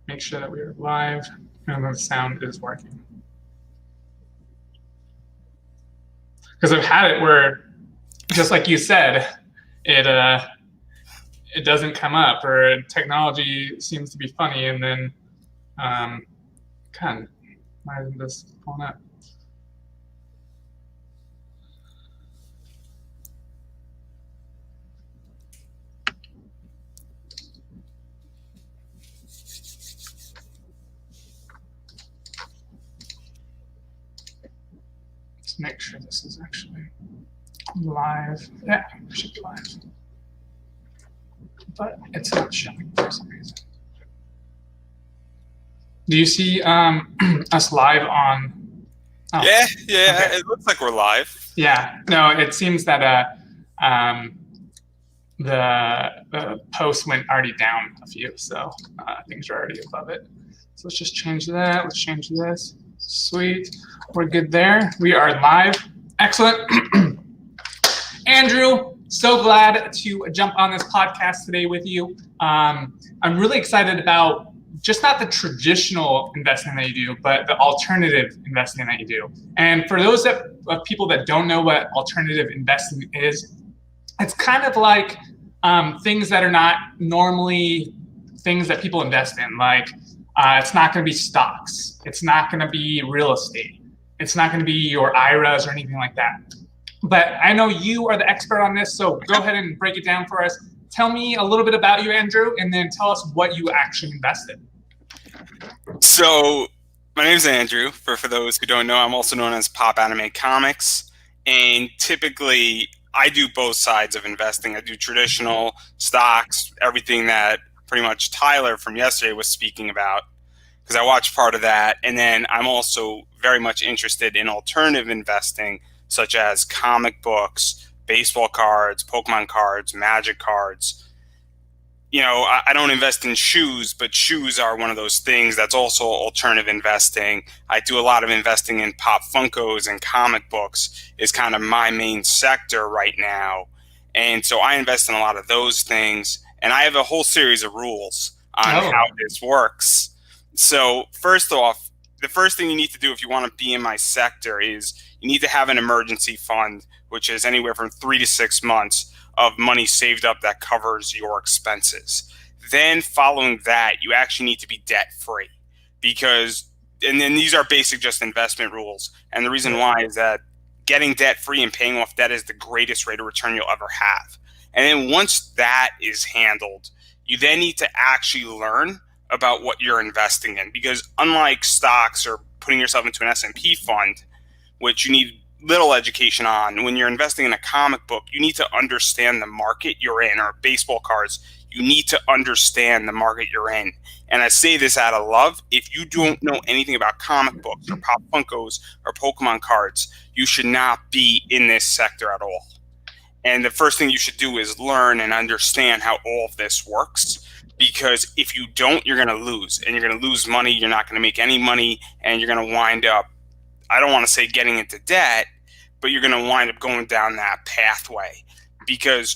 make sure that we're live and the sound is working. Because I've had it where, just like you said, it doesn't come up, or technology seems to be funny, and then God, why isn't this pulling up? Let's make sure this is actually live. Yeah, it should be live. But it's not showing for some reason. Do you see us live on? Oh, yeah, okay. It looks like we're live. Yeah, no, it seems that the post went already down a few, so things are already above it. So let's just change that. Let's change this. Sweet, we're good there. We are live. Excellent. Andrew, so glad to jump on this podcast today with you. I'm really excited about just not the traditional investing that you do, but the alternative investing that you do. And for those of people that don't know what alternative investing is, it's kind of like things that are not normally things that people invest in. Like it's not going to be stocks. It's not going to be real estate. It's not going to be your IRAs or anything like that. But I know you are the expert on this, so go ahead and break it down for us. Tell me a little bit about you, Andrew, and then tell us what you actually invest in. So my name is Andrew. For those who don't know, I'm also known as Pop Anime Comics. And typically, I do both sides of investing. I do traditional stocks, everything that pretty much Tyler from yesterday was speaking about, because I watched part of that. And then I'm also very much interested in alternative investing, such as comic books, baseball cards, Pokemon cards, Magic cards. You know, I don't invest in shoes, but shoes are one of those things that's also alternative investing. I do a lot of investing in Pop Funkos, and comic books is kind of my main sector right now. And so I invest in a lot of those things. And I have a whole series of rules on how this works. So first off, the first thing you need to do if you want to be in my sector is you need to have an emergency fund, which is anywhere from 3 to 6 months of money saved up that covers your expenses. Then following that, you actually need to be debt free, because, and then these are basic just investment rules. And the reason why is that getting debt free and paying off debt is the greatest rate of return you'll ever have. And then once that is handled, you then need to actually learn about what you're investing in, because unlike stocks or putting yourself into an S&P fund, which you need little education on, when you're investing in a comic book, you need to understand the market you're in, or baseball cards, you need to understand the market you're in. And I say this out of love. If you don't know anything about comic books or Pop Funkos or Pokemon cards, you should not be in this sector at all. And the first thing you should do is learn and understand how all of this works, because if you don't, you're going to lose, and you're going to lose money. You're not going to make any money, and you're going to wind up, I don't want to say getting into debt, but you're going to wind up going down that pathway, because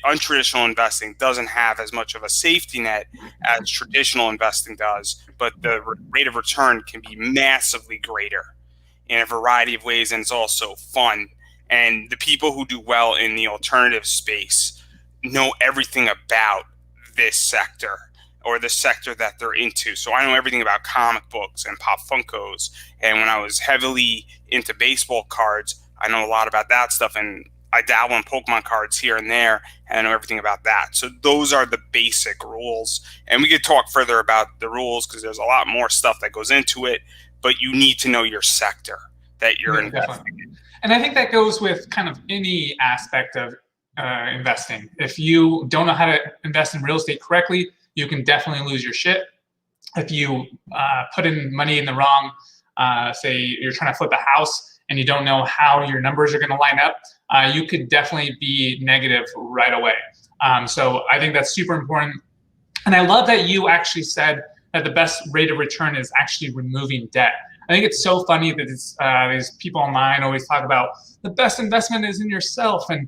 untraditional investing doesn't have as much of a safety net as traditional investing does, but the rate of return can be massively greater in a variety of ways, and it's also fun. And the people who do well in the alternative space know everything about this sector, or the sector that they're into. So I know everything about comic books and Pop Funkos. And when I was heavily into baseball cards, I know a lot about that stuff. And I dabble in Pokemon cards here and there, and I know everything about that. So those are the basic rules. And we could talk further about the rules, because there's a lot more stuff that goes into it, but you need to know your sector that you're investing in. And I think that goes with kind of any aspect of investing. If you don't know how to invest in real estate correctly, you can definitely lose your shit. If you put in money in the wrong, say you're trying to flip a house and you don't know how your numbers are going to line up, you could definitely be negative right away. So I think that's super important. And I love that you actually said that the best rate of return is actually removing debt. I think it's so funny that these people online always talk about the best investment is in yourself, and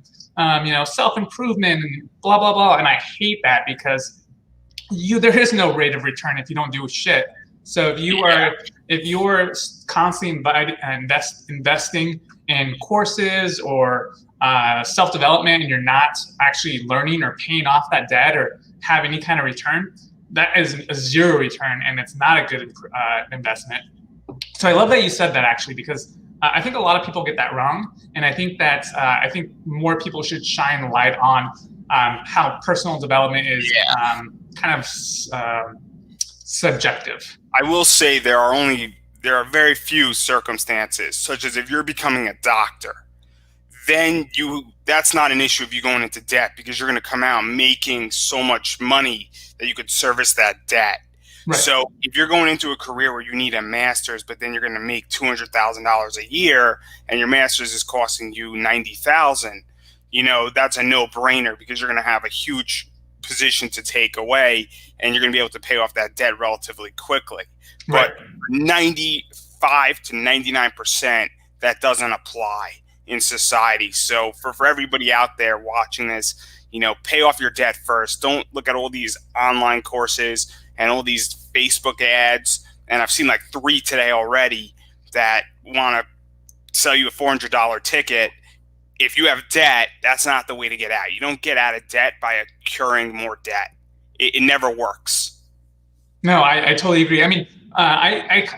self-improvement and blah, blah, blah. And I hate that, because there is no rate of return if you don't do shit. So if you're constantly investing in courses or self-development, and you're not actually learning or paying off that debt or have any kind of return, that is a zero return, and it's not a good investment. So I love that you said that, actually, because I think a lot of people get that wrong, and I think that more people should shine light on how personal development is kind of subjective. I will say there are very few circumstances, such as if you're becoming a doctor, then that's not an issue of you going into debt, because you're going to come out making so much money that you could service that debt. Right. So if you're going into a career where you need a master's, but then you're going to make $200,000 a year, and your master's is costing you $90,000, that's a no-brainer, because you're going to have a huge position to take away, and you're going to be able to pay off that debt relatively quickly. Right. But 95 to 99%, that doesn't apply in society. So for everybody out there watching this, pay off your debt first. Don't look at all these online courses and all these Facebook ads. And I've seen like 3 today already that want to sell you a $400 ticket. If you have debt, that's not the way to get out. You don't get out of debt by accruing more debt. It never works. No, I totally agree. I mean, I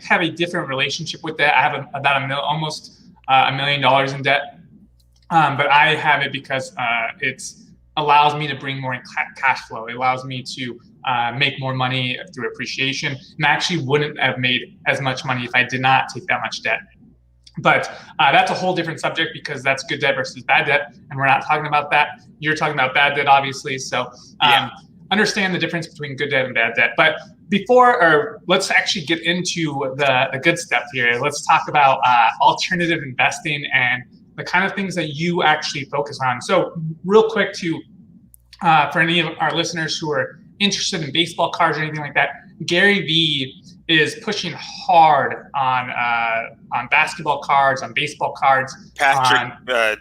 have a different relationship with that. I have about almost $1 million in debt, but I have it because it allows me to bring more in cash flow. It allows me to make more money through appreciation, and I actually wouldn't have made as much money if I did not take that much debt. But that's a whole different subject, because that's good debt versus bad debt, and we're not talking about that. You're talking about bad debt, obviously. So understand the difference between good debt and bad debt. But let's actually get into the good stuff here. Let's talk about alternative investing and the kind of things that you actually focus on. So real quick, for any of our listeners who are interested in baseball cards or anything like that, Gary Vee is pushing hard on basketball cards, on baseball cards. Patrick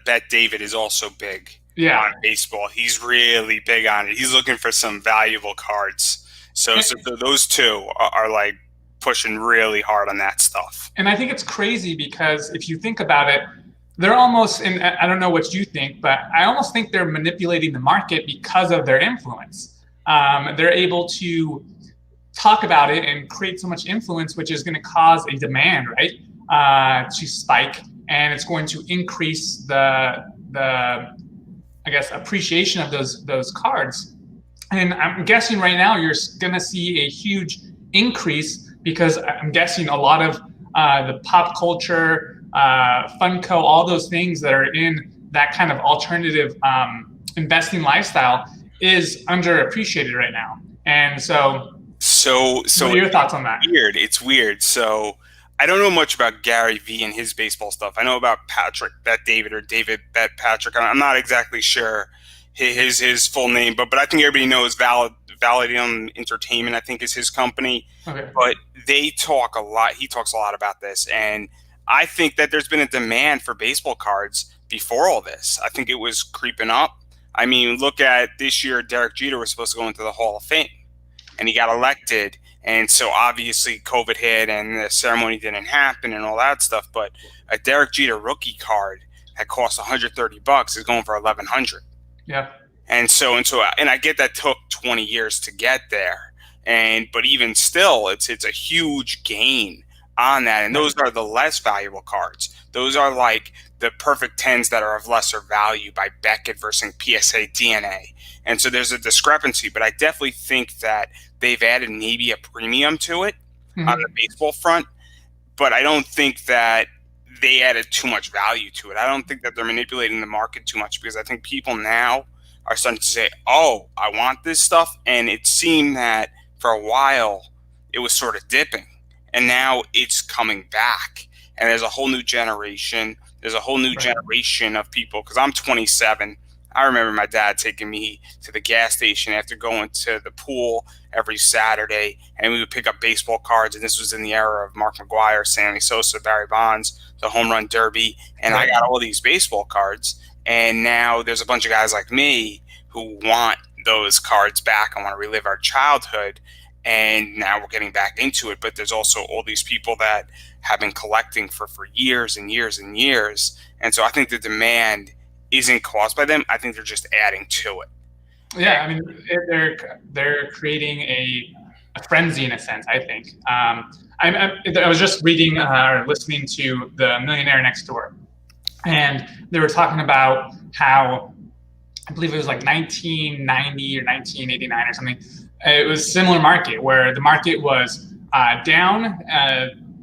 Bet David is also big on baseball. He's really big on it. He's looking for some valuable cards. So those two are like pushing really hard on that stuff. And I think it's crazy, because if you think about it, they're almost, and I don't know what you think, but I almost think they're manipulating the market because of their influence. They're able to talk about it and create so much influence, which is going to cause a demand, right, to spike, and it's going to increase the I guess appreciation of those cards. And I'm guessing right now you're going to see a huge increase, because I'm guessing a lot of the pop culture, Funko, all those things that are in that kind of alternative investing lifestyle is underappreciated right now. And so what are your thoughts on that? It's weird. So I don't know much about Gary Vee and his baseball stuff. I know about Patrick Bet David, or David Bet Patrick. I'm not exactly sure his full name, but I think everybody knows Valadium Entertainment, I think, is his company. Okay. But they talk a lot. He talks a lot about this, and I think that there's been a demand for baseball cards before all this. I think it was creeping up. I mean, look at this year. Derek Jeter was supposed to go into the Hall of Fame, and he got elected. And so obviously COVID hit, and the ceremony didn't happen, and all that stuff. But a Derek Jeter rookie card that cost $130 is going for $1,100. Yeah. And I get that took 20 years to get there, but even still, it's a huge gain on that. And those are the less valuable cards. Those are like the perfect 10s that are of lesser value by Beckett versus PSA DNA. And so there's a discrepancy, but I definitely think that they've added maybe a premium to it on the baseball front, but I don't think that they added too much value to it. I don't think that they're manipulating the market too much, because I think people now are starting to say, oh, I want this stuff. And it seemed that for a while it was sort of dipping, and now it's coming back. And there's a whole new generation. There's a whole new generation of people, because I'm 27. I remember my dad taking me to the gas station after going to the pool every Saturday, and we would pick up baseball cards. And this was in the era of Mark McGwire, Sammy Sosa, Barry Bonds, the Home Run Derby. And I got all these baseball cards. And now there's a bunch of guys like me who want those cards back. I want to relive our childhood. And now we're getting back into it. But there's also all these people that have been collecting for years and years and years. And so I think the demand isn't caused by them. I think they're just adding to it. Yeah, I mean, they're creating a frenzy in a sense, I think. I was just reading or listening to the Millionaire Next Door, and they were talking about how, I believe it was like 1990 or 1989 or something. It was a similar market where the market was down,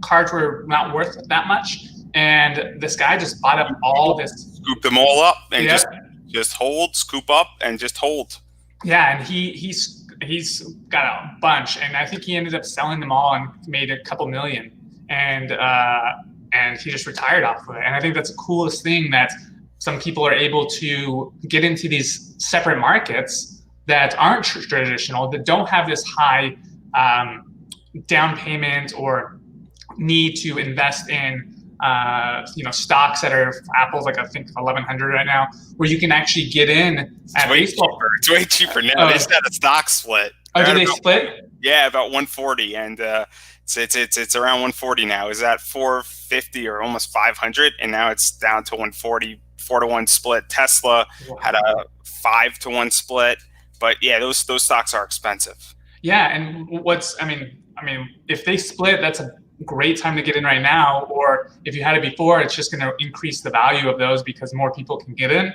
cards were not worth that much, and this guy just bought up all this. Scoop them all up and just hold, scoop up and just hold. Yeah, and he's got a bunch, and I think he ended up selling them all and made a couple million, and he just retired off of it. And I think that's the coolest thing, that some people are able to get into these separate markets that aren't traditional, that don't have this high down payment or need to invest in stocks that are, Apple's like I think 1,100 right now, where you can actually get in at baseball. It's way cheaper now. They just had a stock split. Oh, do they split? Yeah, about 140, and it's around 140 now. Is that 450 or almost 500? And now it's down to 140, 4-to-1 split. Tesla had a 5-to-1 split, but yeah, those stocks are expensive. Yeah, and I mean, if they split, that's a great time to get in right now. Or if you had it before, it's just going to increase the value of those because more people can get in.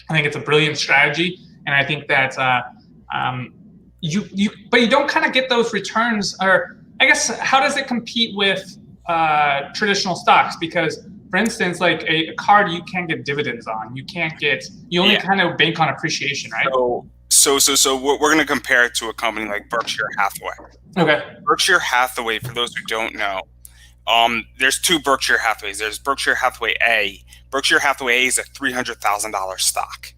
I think it's a brilliant strategy, and I think that but you don't kind of get those returns. Or I guess, how does it compete with traditional stocks? Because, for instance, like a card, you can't get dividends on. You only kind of bank on appreciation, right? So we're going to compare it to a company like Berkshire Hathaway. Okay. Berkshire Hathaway, for those who don't know, there's two Berkshire Hathaways. There's Berkshire Hathaway A. Berkshire Hathaway A is a $300,000 stock.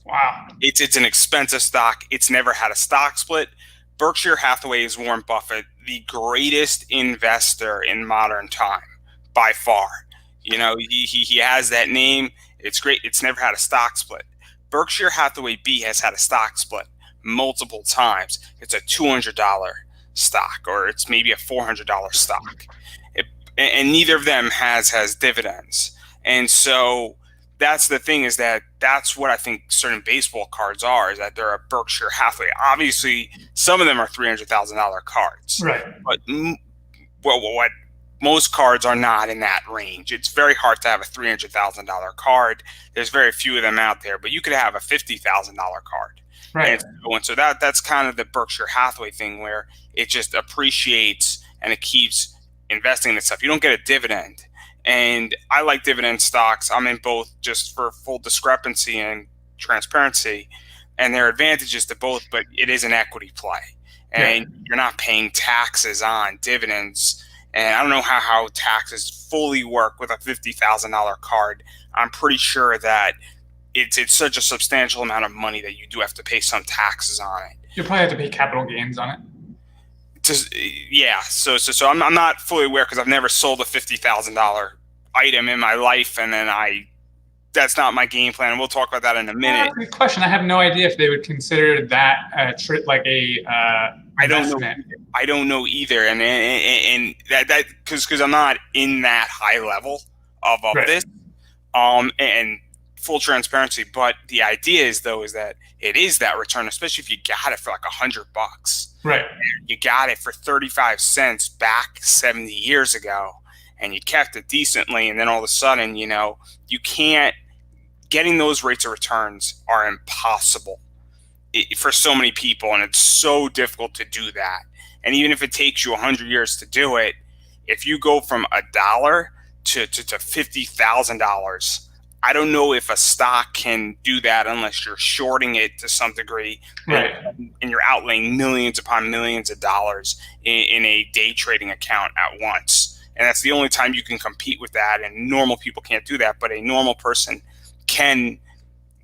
Wow. It's an expensive stock. It's never had a stock split. Berkshire Hathaway is Warren Buffett, the greatest investor in modern time, by far. You know, he has that name. It's great. It's never had a stock split. Berkshire Hathaway B has had a stock split multiple times. It's a $200 stock, or it's maybe a $400 stock. And neither of them has dividends. And so that's the thing, is that's what I think certain baseball cards are, is that they're a Berkshire Hathaway. Obviously, some of them are $300,000 cards. Right. But what most cards are not in that range. It's very hard to have a $300,000 card. There's very few of them out there, but you could have a $50,000 card. Right. And so that's kind of the Berkshire Hathaway thing, where it just appreciates and it keeps investing in stuff. You don't get a dividend. And I like dividend stocks. I'm in both, just for full discrepancy and transparency. And there are advantages to both, but it is an equity play. And you're not paying taxes on dividends. And I don't know how taxes fully work with a $50,000 card. I'm pretty sure that it's such a substantial amount of money that you do have to pay some taxes on it. You probably have to pay capital gains on it. So I'm not fully aware, because I've never sold a $50,000 item in my life, and then that's not my game plan. And we'll talk about that in a minute. That's a good question. I have no idea if they would consider that like a investment. I don't know either, and that because I'm not in that high level of this, and full transparency. But the idea is that it is that return, especially if you got it for like $100. Right. You got it for 35 cents back 70 years ago, and you kept it decently, and then all of a sudden, you can't. Getting those rates of returns are impossible for so many people, and it's so difficult to do that. And even if it takes you 100 years to do it, if you go from $1 to $50,000, I don't know if a stock can do that unless you're shorting it to some degree, right? And you're outlaying millions upon millions of dollars in a day trading account at once. And that's the only time you can compete with that. And normal people can't do that, but a normal person can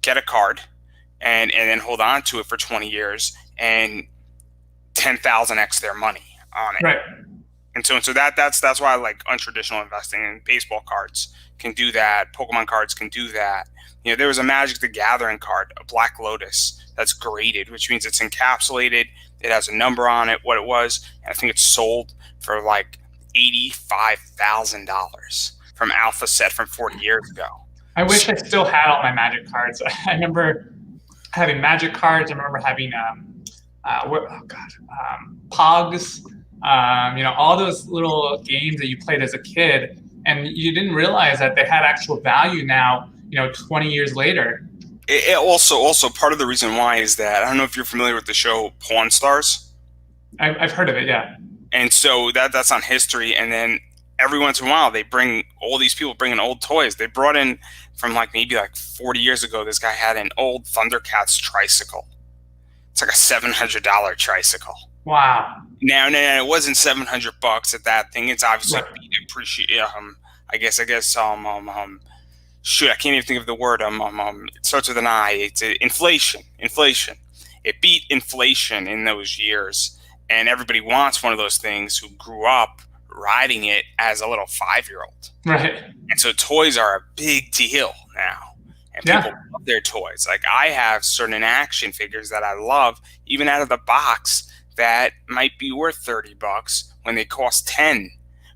get a card and then hold on to it for 20 years and 10,000x their money on it. Right. And so that's why I like untraditional investing. And baseball cards can do that. Pokemon cards can do that. There was a Magic the Gathering card, a Black Lotus, that's graded, which means it's encapsulated. It has a number on it, what it was, and I think it's sold for like $85,000 from Alpha Set from 40 years ago. I wish I still had all my Magic cards. I remember having Magic cards. I remember having Pogs. All those little games that you played as a kid, and you didn't realize that they had actual value now. 20 years later. It also part of the reason why is that, I don't know if you're familiar with the show Pawn Stars. I've heard of it, yeah. And so that's on history, and then every once in a while all these people bring in old toys. They brought in from maybe 40 years ago, this guy had an old Thundercats tricycle. It's like a $700 tricycle. Wow. Now it wasn't $700 at that thing. It's obviously I guess shoot, I can't even think of the word. It starts with an I. It's inflation. It beat inflation in those years, and everybody wants one of those things who grew up riding it as a little 5-year-old. Right. And so toys are a big deal now, and people love their toys. Like, I have certain action figures that I love, even out of the box, that might be worth $30 when they cost $10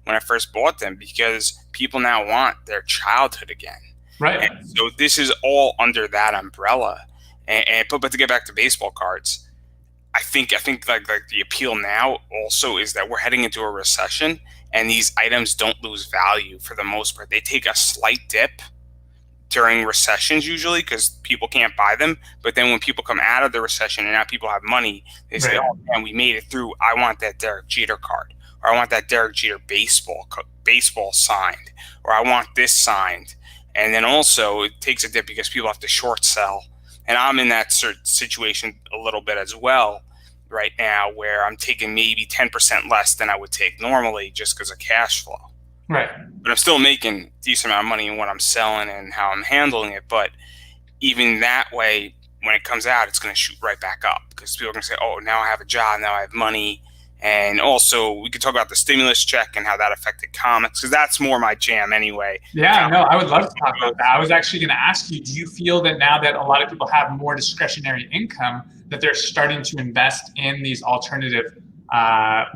when I first bought them, because people now want their childhood again. Right. And so this is all under that umbrella. But to get back to baseball cards, I think like the appeal now also is that we're heading into a recession, and these items don't lose value for the most part. They take a slight dip during recessions usually because people can't buy them. But then when people come out of the recession and now people have money, they say, "Oh man, we made it through. I want that Derek Jeter card, or I want that Derek Jeter baseball signed, or I want this signed." And then also it takes a dip because people have to short sell. And I'm in that situation a little bit as well right now, where I'm taking maybe 10% less than I would take normally just because of cash flow. Right. But I'm still making a decent amount of money in what I'm selling and how I'm handling it. But even that way, when it comes out, it's going to shoot right back up because people are going to say, "Oh, now I have a job, now I have money." And also, we could talk about the stimulus check and how that affected comics, because that's more my jam anyway. Yeah, no, I would love to talk about that. I was actually going to ask you, do you feel that now that a lot of people have more discretionary income, that they're starting to invest in these alternative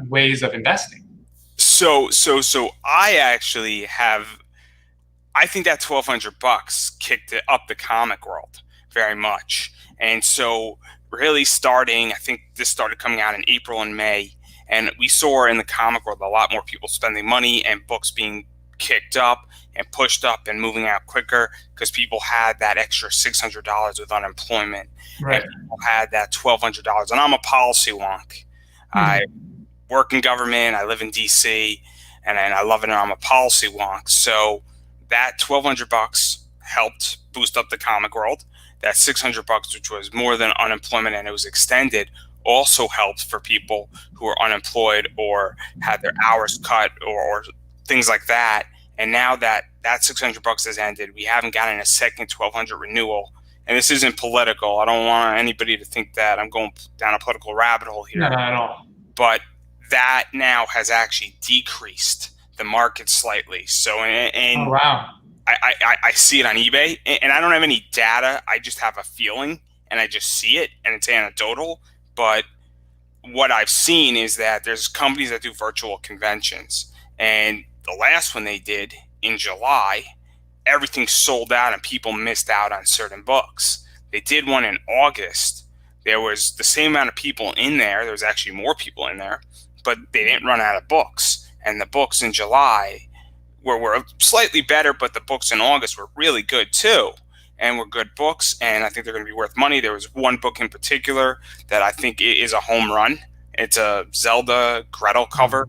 ways of investing? So I actually I think that $1,200 kicked it up the comic world very much. And so really starting, I think this started coming out in April and May. And we saw in the comic world a lot more people spending money and books being kicked up and pushed up and moving out quicker because people had that extra $600 with unemployment. Right. And people had that $1,200. And I'm a policy wonk. Mm-hmm. I work in government. I live in D.C. and I love it. And I'm a policy wonk. So that $1,200 helped boost up the comic world. That $600, which was more than unemployment and it was extended, also helped for people who are unemployed or had their hours cut or things like that. And now that $600 has ended, we haven't gotten a second $1,200 renewal. And this isn't political. I don't want anybody to think that I'm going down a political rabbit hole here. No, not at all. But that now has actually decreased the market slightly. So, oh, wow. I see it on eBay, and I don't have any data. I just have a feeling, and I just see it, and it's anecdotal. But what I've seen is that there's companies that do virtual conventions, and the last one they did in July, everything sold out, and people missed out on certain books. They did one in August. There was the same amount of people in there. There was actually more people in there, but they didn't run out of books. And the books in July were slightly better, but the books in August were really good too, and were good books, and I think they're going to be worth money. There was one book in particular that I think is a home run. It's a Zelda Gretel cover,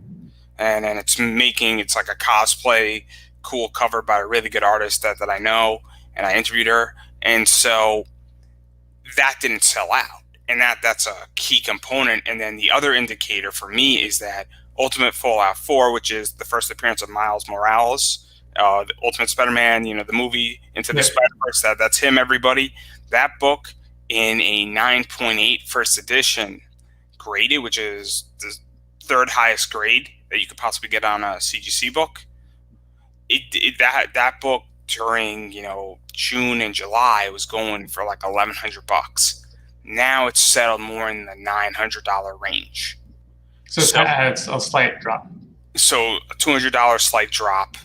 and it's like a cosplay cool cover by a really good artist that I know, and I interviewed her, and so that didn't sell out, and that's a key component. And then the other indicator for me is that Ultimate Fallout 4, which is the first appearance of Miles Morales, the Ultimate Spider-Man, the movie Into the Spider-Verse, that's him, everybody. That book in a 9.8 first edition graded, which is the third highest grade that you could possibly get on a CGC book. That book during June and July was going for like $1,100. Now it's settled more in the $900 range. So it's a slight drop. So a $200 slight drop,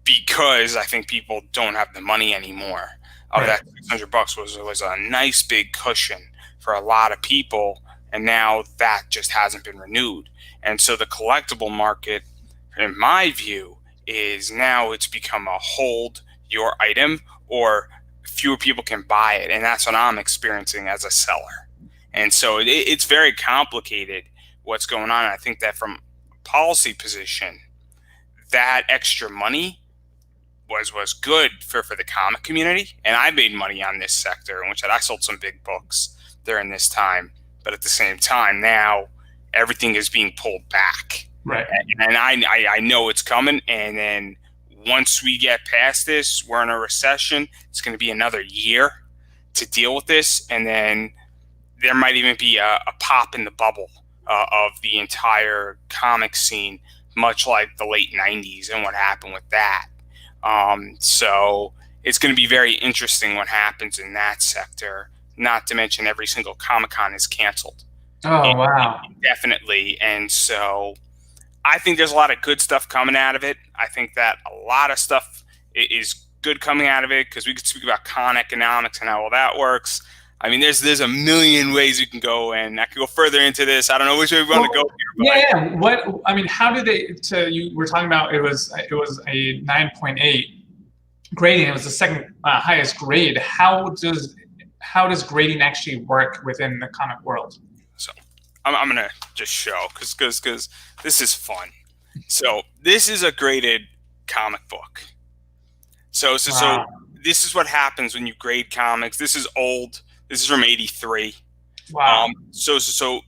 because I think people don't have the money anymore. That $600 was a nice big cushion for a lot of people, and now that just hasn't been renewed. And so the collectible market, in my view, is now it's become a hold your item, or fewer people can buy it, and that's what I'm experiencing as a seller. And so it's very complicated what's going on. I think that from a policy position, that extra money was good for the comic community, and I made money on this sector, in which I sold some big books during this time. But at the same time, now everything is being pulled back, right? And I know it's coming. And then once we get past this, we're in a recession. It's going to be another year to deal with this, and then there might even be a pop in the bubble of the entire comic scene, much like the late '90s and what happened with that. So it's going to be very interesting what happens in that sector, not to mention every single Comic-Con is canceled. Oh, wow. Definitely. And so I think there's a lot of good stuff coming out of it. I think that a lot of stuff is good coming out of it, because we could speak about con economics and how all that works. I mean, there's a million ways you can go, and I could go further into this. I don't know which way we want to go here. Yeah. How do they? You were talking about it was a 9.8 grading. It was the second highest grade. How does grading actually work within the comic world? So I'm gonna just show because this is fun. So this is a graded comic book. So this is what happens when you grade comics. This is old. This is from '83. Wow. So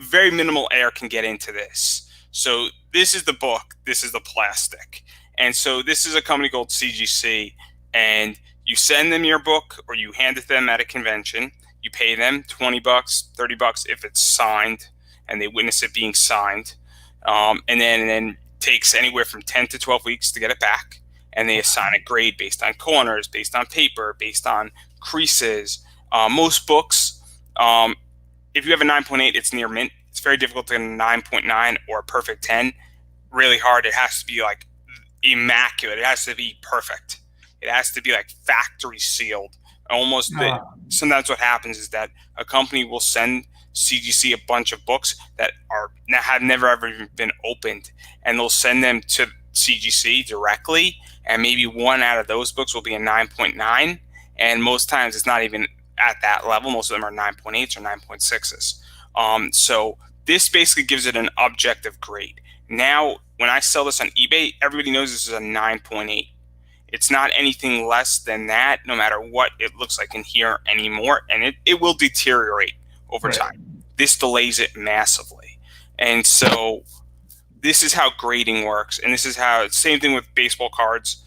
very minimal air can get into this. So this is the book. This is the plastic. And so this is a company called CGC, and you send them your book, or you hand it to them at a convention. You pay them $20, $30 if it's signed, and they witness it being signed. And then takes anywhere from 10 to 12 weeks to get it back. And they assign a grade based on corners, based on paper, based on creases. Most books, if you have a 9.8, it's near mint. It's very difficult to get a 9.9 or a perfect 10. Really hard. It has to be like immaculate. It has to be perfect. It has to be like factory sealed. Almost. Sometimes what happens is that a company will send CGC a bunch of books that have never ever even been opened, and they'll send them to CGC directly, and maybe one out of those books will be a 9.9, and most times it's not even at that level. Most of them are 9.8s or 9.6s. So this basically gives it an objective grade. Now, when I sell this on eBay, everybody knows this is a 9.8. It's not anything less than that, no matter what it looks like in here anymore, and it will deteriorate over time. This delays it massively. And so this is how grading works, and this is how, same thing with baseball cards.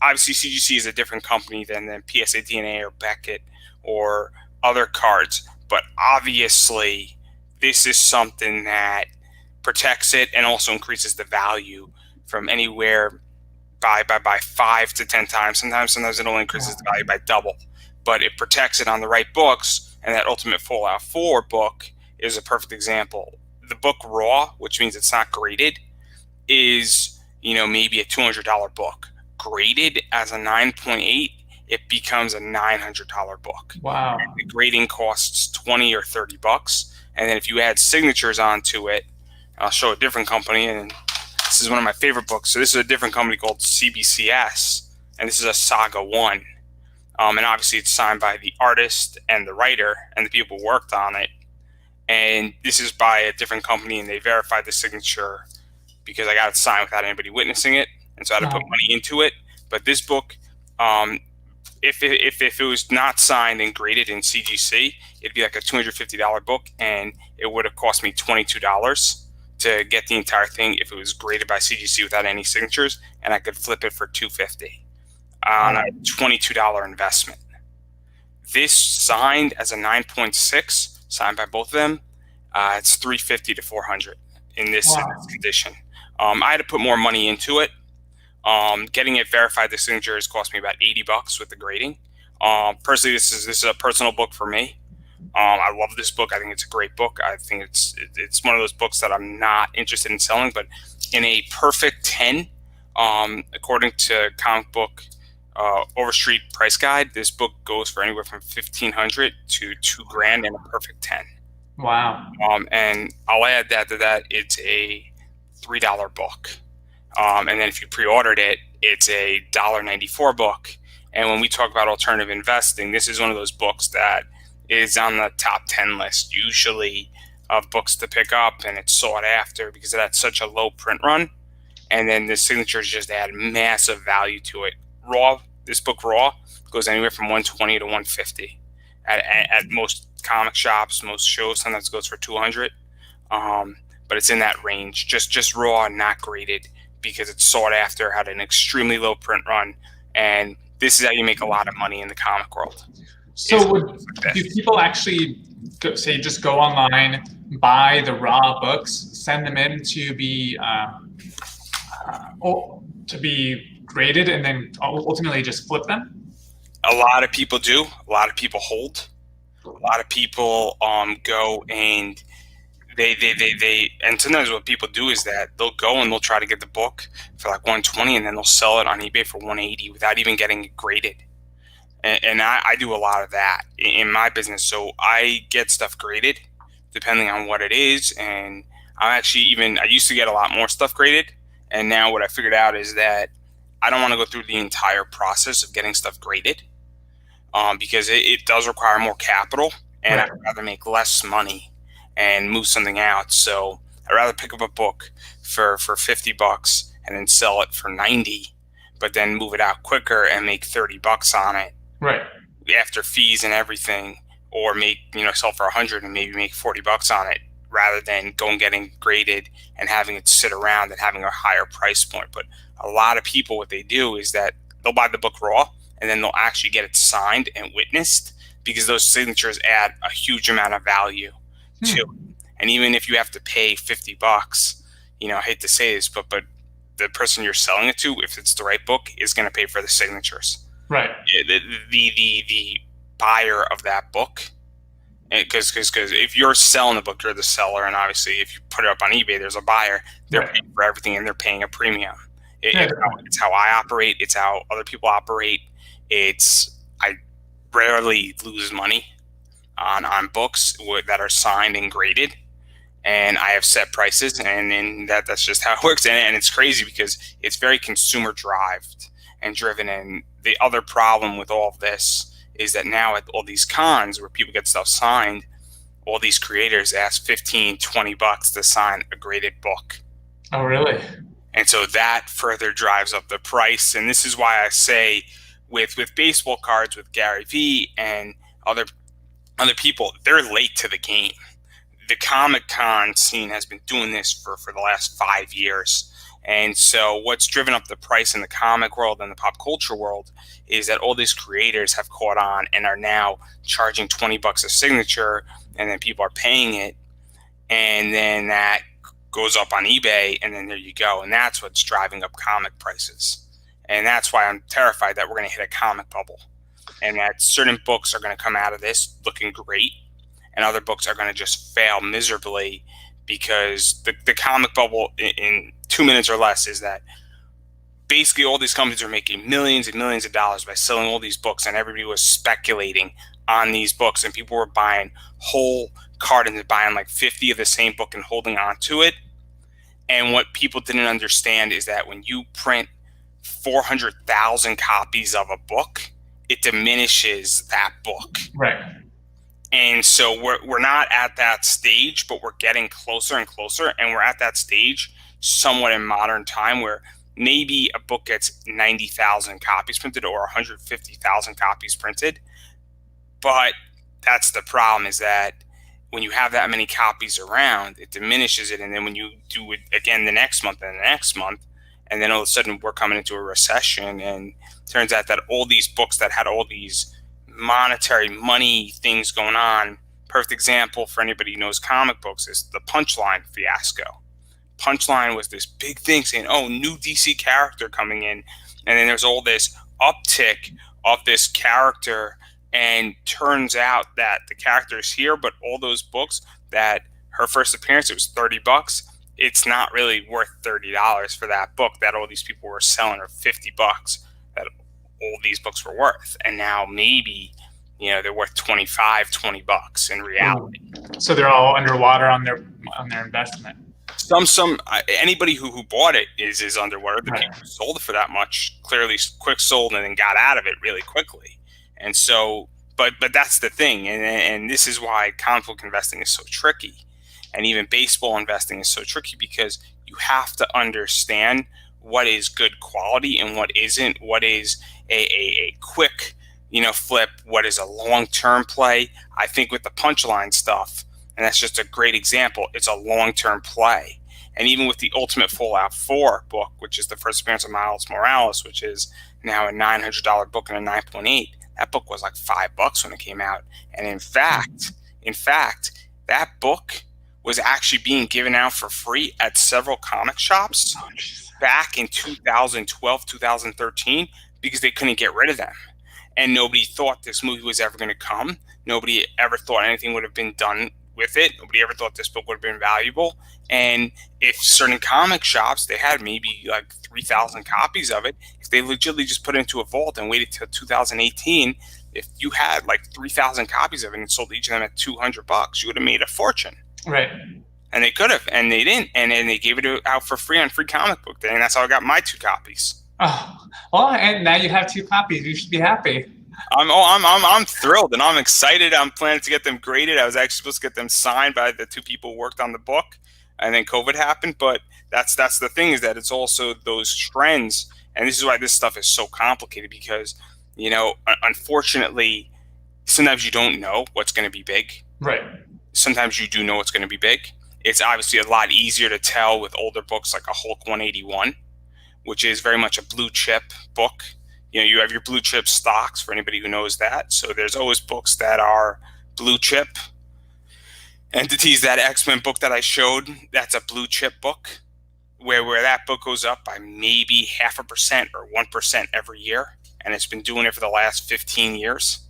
Obviously CGC is a different company than PSA DNA or Beckett or other cards, but obviously this is something that protects it and also increases the value from anywhere by 5 to 10 times. Sometimes it only increases the value by double, but it protects it on the right books. And that Ultimate Fallout 4 book is a perfect example. The book raw, which means it's not graded, is maybe a $200 book. Graded as a 9.8, it becomes a $900 book. Wow. And the grading costs $20 or $30, and then if you add signatures onto it, I'll show a different company, and this is one of my favorite books. So this is a different company called CBCS, and this is a Saga 1. And obviously it's signed by the artist and the writer and the people who worked on it. And this is by a different company, and they verified the signature because I got it signed without anybody witnessing it. And so I had to put money into it. But this book, if it was not signed and graded in CGC, it'd be like a $250 book, and it would have cost me $22 to get the entire thing if it was graded by CGC without any signatures, and I could flip it for $250 on a $22 investment. This signed as a 9.6, signed by both of them, it's $350 to $400. in this Wow. condition. I had to put more money into it. Getting it verified, the signatures cost me about $80 with the grading. Personally, this is a personal book for me. I love this book. I think it's a great book. I think it's one of those books that I'm not interested in selling, but in a perfect 10, according to comic book Overstreet price guide, this book goes for anywhere from $1,500 to $2,000 in a perfect 10. Wow. And I'll add that to that. It's a $3 book. And then if you pre-ordered it, it's a $1.94 book. And when we talk about alternative investing, this is one of those books that is on the top 10 list usually of books to pick up, and it's sought after because it had such a low print run. And then the signatures just add massive value to it. This book raw goes anywhere from $120 to $150 at most comic shops, most shows. Sometimes it goes for $200, but it's in that range. Just raw, not graded, because it's sought after, had an extremely low print run, and this is how you make a lot of money in the comic world. So do people actually just go online, buy the raw books, send them in to be graded, and then ultimately just flip them? A lot of people do. A lot of people hold. A lot of people go and they and sometimes what people do is that they'll go and they'll try to get the book for like $120, and then they'll sell it on eBay for $180 without even getting it graded. And I do a lot of that in my business. So I get stuff graded depending on what it is. And I used to get a lot more stuff graded. And now what I figured out is that I don't want to go through the entire process of getting stuff graded because it does require more capital. And Right. I'd rather make less money and move something out. So I'd rather pick up a book for $50 and then sell it for $90, but then move it out quicker and make $30 on it. Right. After fees and everything, or sell for $100 and maybe make $40 on it, rather than getting graded and having it sit around and having a higher price point. But a lot of people, what they do is that they'll buy the book raw and then they'll actually get it signed and witnessed, because those signatures add a huge amount of value to it. And even if you have to pay $50, I hate to say this, but the person you're selling it to, if it's the right book, is going to pay for the signatures. Right. The buyer of that book, because if you're selling the book, you're the seller, and obviously if you put it up on eBay, there's a buyer. They're Right. paying for everything, and they're paying a premium. Yeah. It's how I operate. It's how other people operate. I rarely lose money on books that are signed and graded, and I have set prices, and that's just how it works. And it's crazy because it's very consumer driven. And the other problem with all of this is that now at all these cons where people get stuff signed, all these creators ask $15-$20 to sign a graded book. Oh, really? And so that further drives up the price. And this is why I say with baseball cards, with Gary Vee and other people, they're late to the game. The Comic Con scene has been doing this for the last 5 years. And so what's driven up the price in the comic world and the pop culture world is that all these creators have caught on and are now charging $20 a signature, and then people are paying it. And then that goes up on eBay, and then there you go. And that's what's driving up comic prices. And that's why I'm terrified that we're going to hit a comic bubble, and that certain books are going to come out of this looking great, and other books are going to just fail miserably, because the comic bubble in 2 minutes or less is that basically all these companies are making millions and millions of dollars by selling all these books, and everybody was speculating on these books, and people were buying whole cartons and buying like 50 of the same book and holding on to it. And what people didn't understand is that when you print 400,000 copies of a book, it diminishes that book. Right. And so we're not at that stage, but we're getting closer and closer. And we're at that stage somewhat in modern time where maybe a book gets 90,000 copies printed or 150,000 copies printed. But that's the problem, is that when you have that many copies around, it diminishes it. And then when you do it again the next month and the next month, and then all of a sudden we're coming into a recession, and it turns out that all these books that had all these monetary money things going on. Perfect example for anybody who knows comic books is the Punchline fiasco. punchline was this big thing saying, oh, new DC character coming in. And then there's all this uptick of this character, and turns out that the character is here, but all those books that her first appearance, it was $30. It's not really worth $30 for that book that all these people were selling, or $50 that all these books were worth. And now maybe, they're worth $20 in reality. So they're all underwater on their investment. Anybody who bought it is underwater. The people who sold it for that much clearly quick sold and then got out of it really quickly. And so, but that's the thing, and this is why comic book investing is so tricky, and even baseball investing is so tricky, because you have to understand what is good quality and what isn't. What is a quick, flip? What is a long-term play? I think with the punchline stuff, and that's just a great example, it's a long-term play. And even with the Ultimate Fallout 4 book, which is the first appearance of Miles Morales, which is now a $900 book and a 9.8, that book was like $5 when it came out. And in fact, that book was actually being given out for free at several comic shops back in 2012, 2013, because they couldn't get rid of them. And nobody thought this movie was ever going to come. Nobody ever thought anything would have been done with it. Nobody ever thought this book would have been valuable. And if certain comic shops, they had maybe like 3,000 copies of it, if they legitimately just put it into a vault and waited till 2018, if you had like 3,000 copies of it and sold each of them at $200, you would have made a fortune. Right. And they could have, and they didn't. And then they gave it out for free on Free Comic Book Day, and that's how I got my 2 copies. Oh, well, and now you have 2 copies. You should be happy. I'm thrilled, and I'm excited. I'm planning to get them graded. I was actually supposed to get them signed by the 2 people who worked on the book, and then COVID happened. But that's the thing, is that it's also those trends, and this is why this stuff is so complicated, because unfortunately, sometimes you don't know what's going to be big. Right. Sometimes you do know what's going to be big. It's obviously a lot easier to tell with older books like a Hulk 181, which is very much a blue chip book. You have your blue chip stocks, for anybody who knows that. So there's always books that are blue chip entities. That X-Men book that I showed, that's a blue chip book, where that book goes up by maybe 0.5% or 1% every year. And it's been doing it for the last 15 years.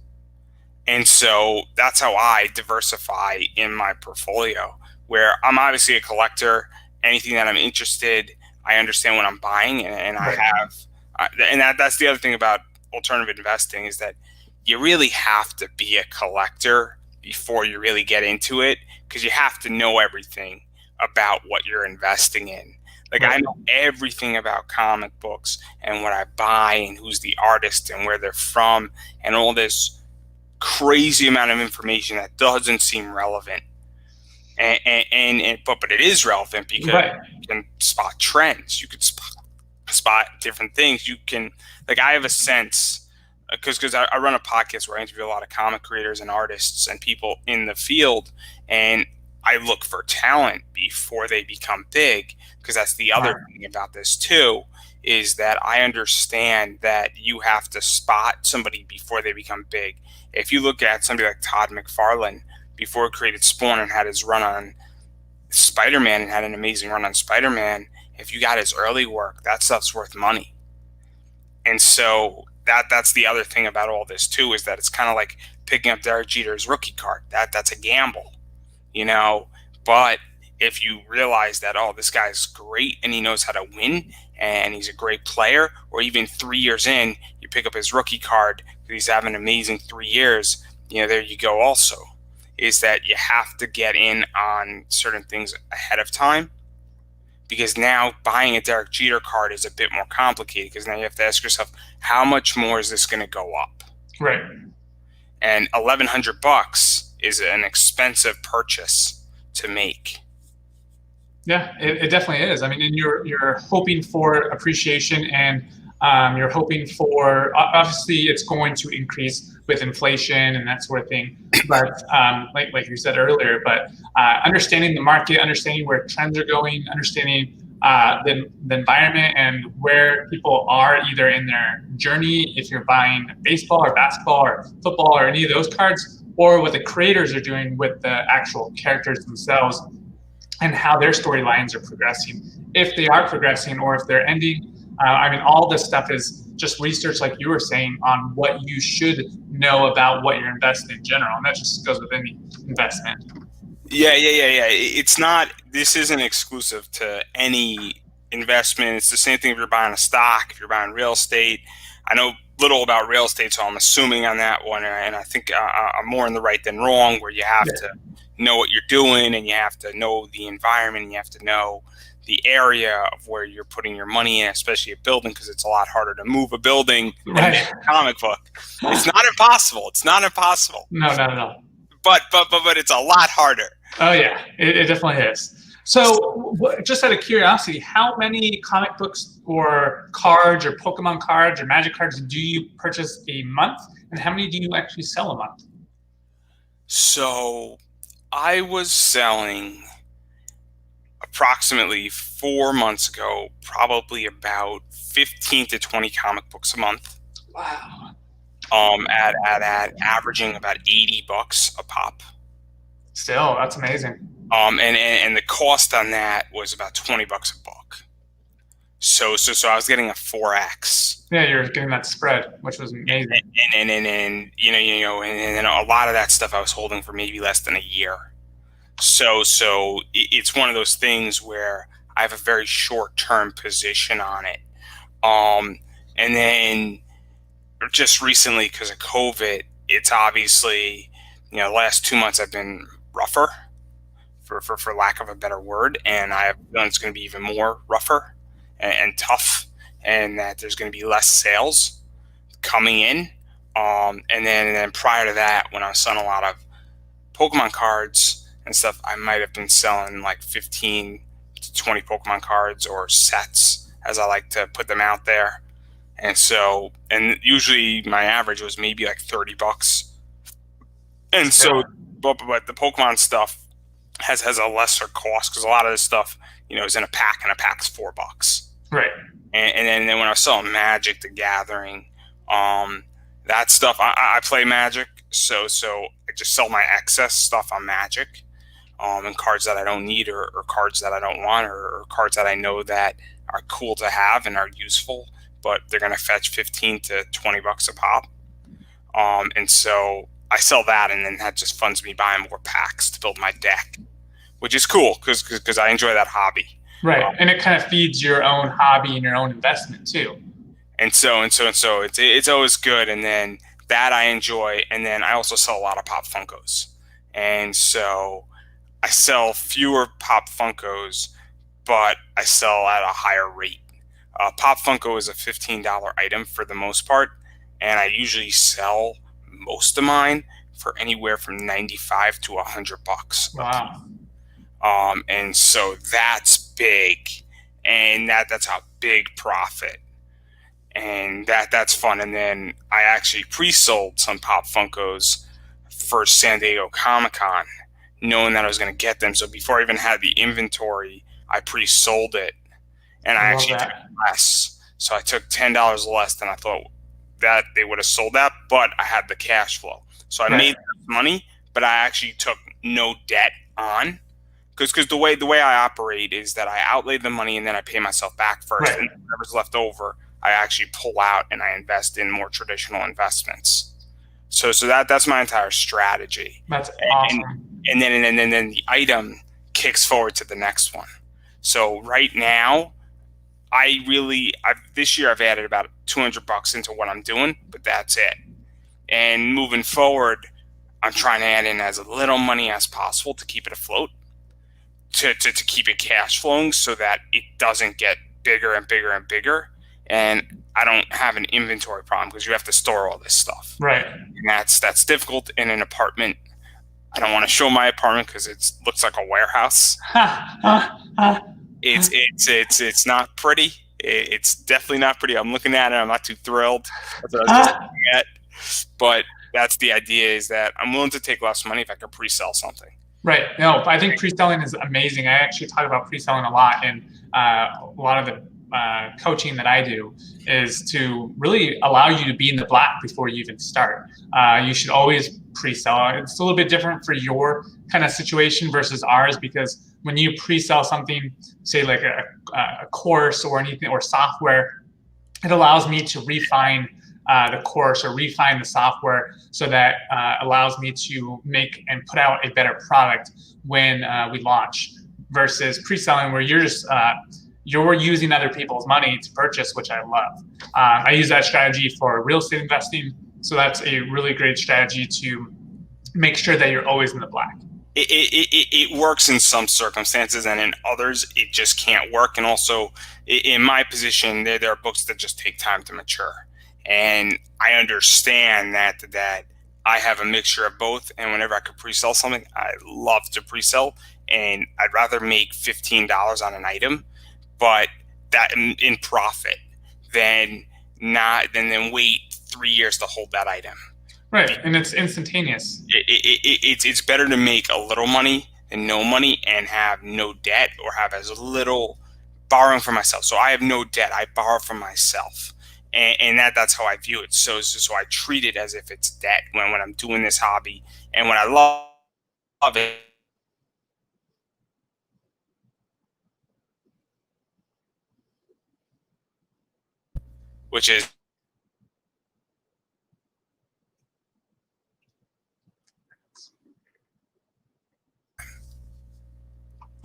And so that's how I diversify in my portfolio, where I'm obviously a collector. Anything that I'm interested, I understand what I'm buying, and I have. And that's the other thing about alternative investing, is that you really have to be a collector before you really get into it, because you have to know everything about what you're investing in. Like, I know everything about comic books and what I buy and who's the artist and where they're from and all this crazy amount of information that doesn't seem relevant. But it is relevant, because you can spot trends. You could spot different things. You can, like, I have a sense, because I run a podcast where I interview a lot of comic creators and artists and people in the field, and I look for talent before they become big, because that's the other thing about this too, is that I understand that you have to spot somebody before they become big. If you look at somebody like Todd McFarlane, before he created Spawn and had his run on Spider-Man and had an amazing run on Spider-Man, if you got his early work, that stuff's worth money. And so that's the other thing about all this too, is that it's kind of like picking up Derek Jeter's rookie card. That's a gamble, but if you realize that, oh, this guy's great and he knows how to win and he's a great player, or even 3 years in, you pick up his rookie card because he's having an amazing 3 years, there you go also, is that you have to get in on certain things ahead of time, because now buying a Derek Jeter card is a bit more complicated, because now you have to ask yourself, how much more is this going to go up? Right. And $1,100 is an expensive purchase to make. Yeah, it definitely is. I mean, and you're hoping for appreciation, and you're hoping for, obviously it's going to increase with inflation and that sort of thing. But like you said earlier, but understanding the market, understanding where trends are going, understanding the environment and where people are either in their journey, if you're buying baseball or basketball or football or any of those cards, or what the creators are doing with the actual characters themselves. and how their storylines are progressing, if they are progressing or if they're ending. I mean, all this stuff is just research, like you were saying, on what you should know about what you're investing in general. And that just goes with any investment. Yeah. It's not, this isn't exclusive to any investment. It's the same thing if you're buying a stock, if you're buying real estate. I know little about real estate, so I'm assuming on that one. And I think I'm more in the right than wrong, where you have to know what you're doing, and you have to know the environment, and you have to know the area of where you're putting your money in, especially a building, because it's a lot harder to move a building than a comic book. It's not impossible. It's not impossible. No. But it's a lot harder. Oh yeah, it definitely is. So just out of curiosity, how many comic books or cards or Pokemon cards or Magic cards do you purchase a month? And how many do you actually sell a month? So I was selling approximately 4 months ago, probably about 15 to 20 comic books a month. Wow. At averaging about $80 a pop. Still, that's amazing. And the cost on that was about $20 a book. So I was getting a 4x. Yeah, you're getting that spread, which was amazing. And then a lot of that stuff I was holding for maybe less than a year. So it's one of those things where I have a very short-term position on it. And then just recently, because of COVID, it's obviously, the last 2 months I've been rougher, for lack of a better word, and I have feeling it's going to be even more rougher and tough, and that there's going to be less sales coming in. And then prior to that, when I was selling a lot of Pokemon cards and stuff, I might have been selling like 15 to 20 Pokemon cards, or sets, as I like to put them out there. And usually my average was maybe like $30. And so, but the Pokemon stuff has a lesser cost, because a lot of this stuff, is in a pack, and a pack's $4. Right. And then when I was selling Magic the Gathering, that stuff, I play Magic, so I just sell my excess stuff on Magic, and cards that I don't need, or cards that I don't want, or cards that I know that are cool to have and are useful, but they're going to fetch 15 to 20 bucks a pop. And so I sell that, and then that just funds me buying more packs to build my deck, which is cool because I enjoy that hobby. Right, and it kind of feeds your own hobby and your own investment too. And so it's always good. And then that I enjoy, and then I also sell a lot of Pop Funkos, and so I sell fewer Pop Funkos, but I sell at a higher rate. Pop Funko is a $15 item for the most part, and I usually sell most of mine for anywhere from $95 to $100. Wow. And so that's big, and that's a big profit, and that's fun. And then I actually pre-sold some Pop Funkos for San Diego Comic-Con, knowing that I was going to get them. So before I even had the inventory, I pre-sold it, and I actually took less. So I took $10 less than I thought that they would have sold that, but I had the cash flow. So I made money, but I actually took no debt on, because the way I operate is that I outlay the money and then I pay myself back first, and whatever's left over, I actually pull out and I invest in more traditional investments. So that's my entire strategy. That's awesome. And then the item kicks forward to the next one. So right now, this year I've added about $200 into what I'm doing, but that's it. And moving forward, I'm trying to add in as little money as possible to keep it afloat, to keep it cash flowing, so that it doesn't get bigger and bigger and bigger, and I don't have an inventory problem, because you have to store all this stuff. Right. And that's difficult in an apartment. I don't want to show my apartment because it looks like a warehouse. It's not pretty. It's definitely not pretty. I'm looking at it. I'm not too thrilled. That's what I was just looking at. But that's the idea, is that I'm willing to take less money if I can pre-sell something. Right. No, I think pre-selling is amazing. I actually talk about pre-selling a lot, and a lot of the coaching that I do is to really allow you to be in the black before you even start. You should always pre-sell. It's a little bit different for your kind of situation versus ours, because when you pre-sell something, say like a course or anything or software, it allows me to refine the course or refine the software, so that allows me to make and put out a better product when we launch, versus pre-selling where you're just you're using other people's money to purchase, which I love. I use that strategy for real estate investing, so that's a really great strategy to make sure that you're always in the black. It works in some circumstances, and in others it just can't work. And also, in my position, there are books that just take time to mature, and I understand that I have a mixture of both. And whenever I could pre-sell something, I love to pre-sell, and I'd rather make $15 on an item, but that in profit, than wait 3 years to hold that item. Right, and it's instantaneous. It's better to make a little money than no money and have no debt, or have as little borrowing from myself. So I have no debt. I borrow from myself, and that's how I view it. So I treat it as if it's debt when I'm doing this hobby, and when I love it. Which is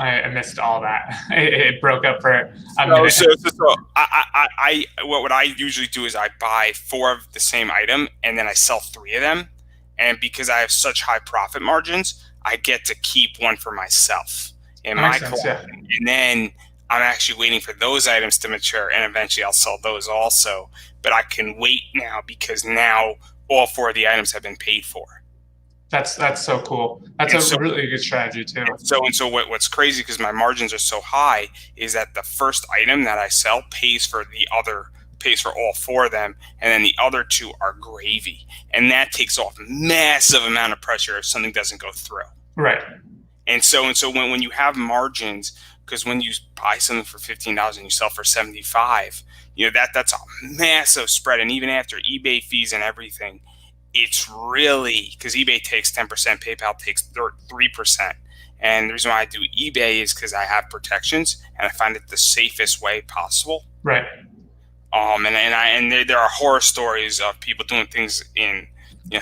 I missed all that. It broke up for a minute. So what I usually do is I buy 4 of the same item, and then I sell 3 of them. And because I have such high profit margins, I get to keep 1 for myself in my collection. Yeah. And then I'm actually waiting for those items to mature, and eventually I'll sell those also. But I can wait now, because now all 4 of the items have been paid for. That's so cool. That's a really good strategy too. So what's crazy, because my margins are so high, is that the first item that I sell pays for all 4 of them, and then the other 2 are gravy, and that takes off massive amount of pressure if something doesn't go through. Right. And so when you have margins, because when you buy something for $15 and you sell for $75, that's a massive spread, and even after eBay fees and everything, it's really, because eBay takes 10%, PayPal takes 3%. And the reason why I do eBay is because I have protections, and I find it the safest way possible. Right. And there are horror stories of people doing things in,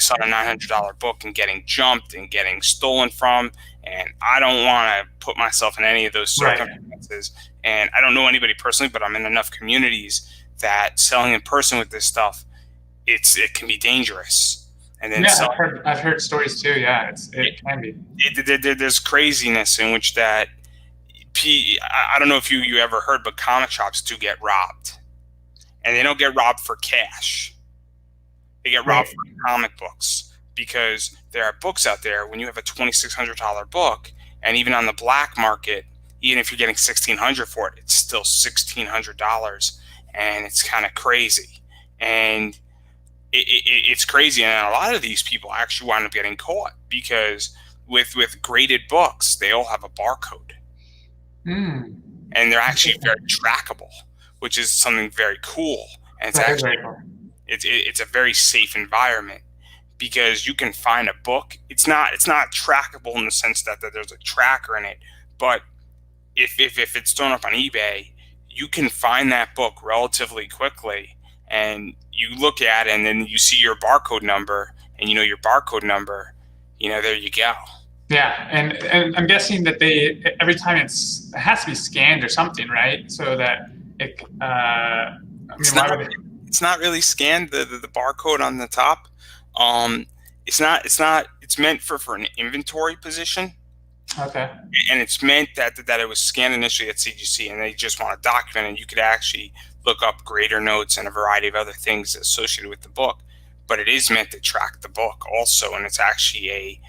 selling a $900 book and getting jumped and getting stolen from. And I don't want to put myself in any of those circumstances. Right. And I don't know anybody personally, but I'm in enough communities that selling in person with this stuff, it can be dangerous. And then I've heard stories too. Yeah, it can be. There's craziness in which that I don't know if you ever heard, but comic shops do get robbed, and they don't get robbed for cash. They get robbed for comic books, because there are books out there when you have a $2,600 book, and even on the black market, even if you're getting $1,600 for it, it's still $1,600, and it's kind of crazy. And it's crazy, and a lot of these people actually wind up getting caught, because with graded books, they all have a barcode, and they're actually very trackable, which is something very cool. And it's a very safe environment, because you can find a book. It's not trackable in the sense that there's a tracker in it, but if it's thrown up on eBay, you can find that book relatively quickly. And you look at it, and then you see your barcode number, and your barcode number, there you go. Yeah, and I'm guessing that every time it has to be scanned or something, right? So that it's not really scanned, the barcode on the top. It's meant for an inventory position. Okay. And it's meant that it was scanned initially at CGC, and they just want to document it. And you could actually look up grader notes and a variety of other things associated with the book. But it is meant to track the book also, and it's actually a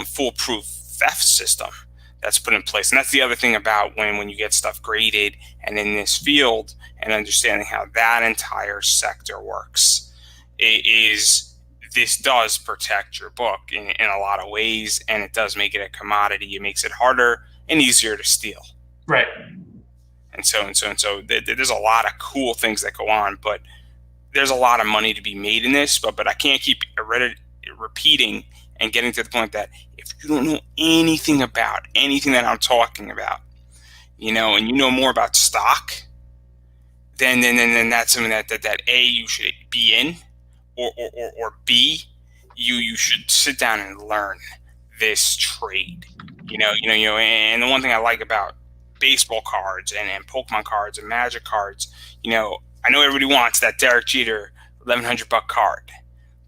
foolproof theft system that's put in place. And that's the other thing about when you get stuff graded and in this field, and understanding how that entire sector works, this does protect your book in a lot of ways, and it does make it a commodity. It makes it harder and easier to steal. Right. And so there's a lot of cool things that go on, but there's a lot of money to be made in this. But I can't keep repeating and getting to the point that if you don't know anything about anything that I'm talking about, you know, and you know more about stock, then that's something that A, you should be in, or B, you should sit down and learn this trade. And the one thing I like about baseball cards and Pokemon cards and Magic cards, you know, I know everybody wants that Derek Jeter $1,100 card,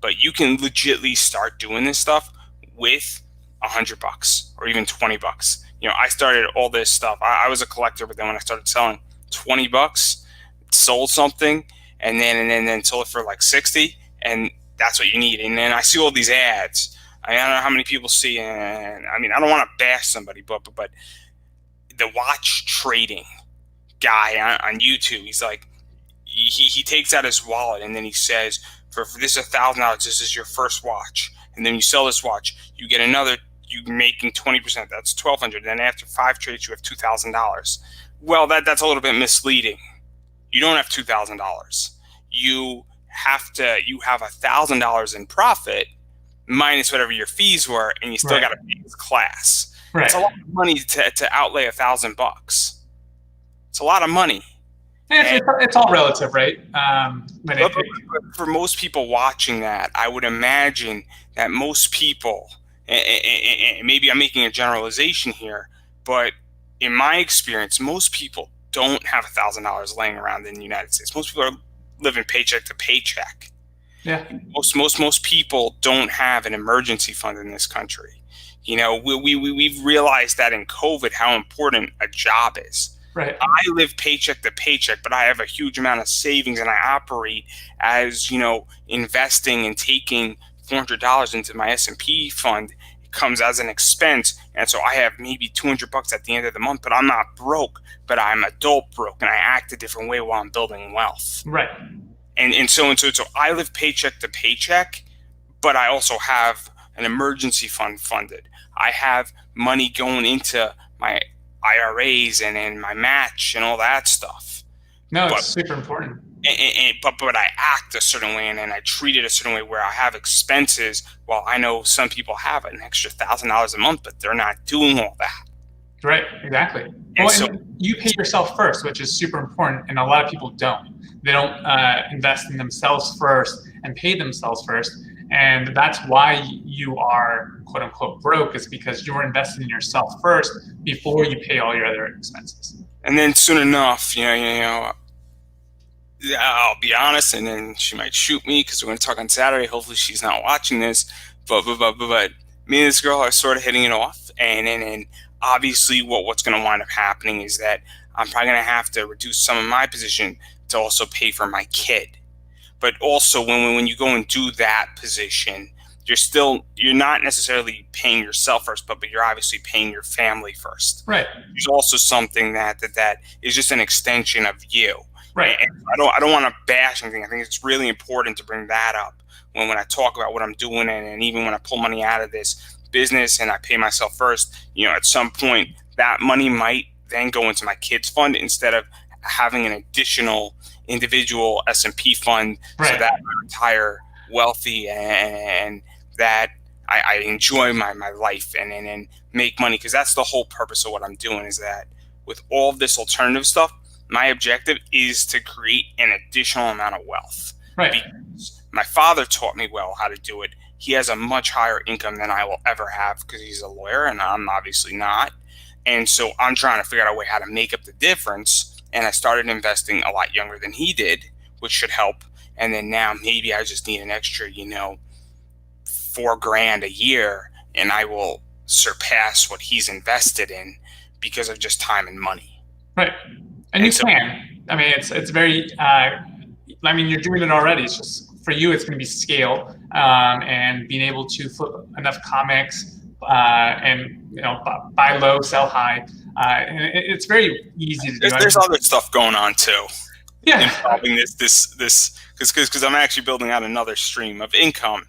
but you can legitimately start doing this stuff with $100 or even $20. You know, I started all this stuff. I was a collector, but then when I started selling, $20, sold something, and then sold it for like 60, and that's what you need. And then I see all these ads. I don't know how many people see, and I mean, I don't want to bash somebody, but the watch trading guy on YouTube, he's like, he takes out his wallet and then he says, for this $1,000, this is your first watch, and then you sell this watch, you get another, you're making 20%. That's $1,200. Then after 5 trades, you have $2,000. Well, that's a little bit misleading. You don't have $2,000. You have $1,000 in profit minus whatever your fees were, and you still got to pay this class. Right. It's a lot of money to outlay $1,000. It's a lot of money. It's all relative, right? But for most people watching that, I would imagine that most people, and maybe I'm making a generalization here, but in my experience, most people don't have $1,000 laying around in the United States. Most people are living paycheck to paycheck. Yeah. Most people don't have an emergency fund in this country. You know, we've realized that in COVID how important a job is. Right. I live paycheck to paycheck, but I have a huge amount of savings, and I operate as, you know, investing and taking $400 into my S&P fund. It comes as an expense, and so I have maybe $200 at the end of the month, but I'm not broke, but I'm adult broke, and I act a different way while I'm building wealth. Right. And so I live paycheck to paycheck, but I also have an emergency fund funded. I have money going into my IRAs and my match and all that stuff. No, it's super important. But I act a certain way, and I treat it a certain way where I have expenses. While I know some people have an extra $1,000 a month, but they're not doing all that. Right, exactly. And you pay yourself first, which is super important, and a lot of people don't. They don't invest in themselves first and pay themselves first, and that's why you are quote unquote broke, is because you're investing in yourself first before you pay all your other expenses. And then soon enough, you know, I'll be honest, and then she might shoot me because we're going to talk on Saturday. Hopefully, she's not watching this, but me and this girl are sort of hitting it off, and obviously, what's going to wind up happening is that I'm probably going to have to reduce some of my position to also pay for my kid. But also, when you go and do that position, you're not necessarily paying yourself first, but you're obviously paying your family first. Right. There's also something that is just an extension of you. Right. And I don't want to bash anything. I think it's really important to bring that up when I talk about what I'm doing, and even when I pull money out of this business and I pay myself first. You know, at some point that money might then go into my kids' fund instead of having an additional individual S&P fund, so that I retire wealthy and that I enjoy my life and make money, because that's the whole purpose of what I'm doing, is that with all of this alternative stuff, my objective is to create an additional amount of wealth. Right. Because my father taught me well how to do it. He has a much higher income than I will ever have because he's a lawyer and I'm obviously not. And so I'm trying to figure out a way how to make up the difference. And I started investing a lot younger than he did, which should help. And then now maybe I just need an extra, $4,000 a year, and I will surpass what he's invested in because of just time and money. Right. And you can. I mean, it's very, you're doing it already. It's just, for you, it's going to be scale and being able to flip enough comics and, buy low, sell high. And it's very easy to do. There's other stuff going on too. Yeah. Involving this, because I'm actually building out another stream of income.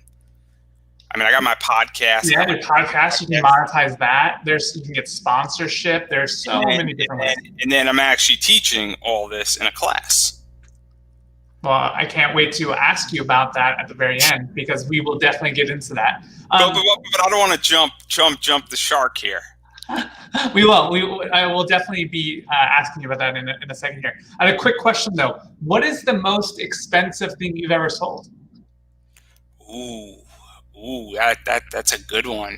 I mean, I got my podcast. Yeah, your podcast, you can monetize that. You can get sponsorship. There's so many different ways. And then I'm actually teaching all this in a class. Well, I can't wait to ask you about that at the very end, because we will definitely get into that. But I don't want to jump the shark here. We will. I will definitely be asking you about that in a second here. I had a quick question though. What is the most expensive thing you've ever sold? That's a good one.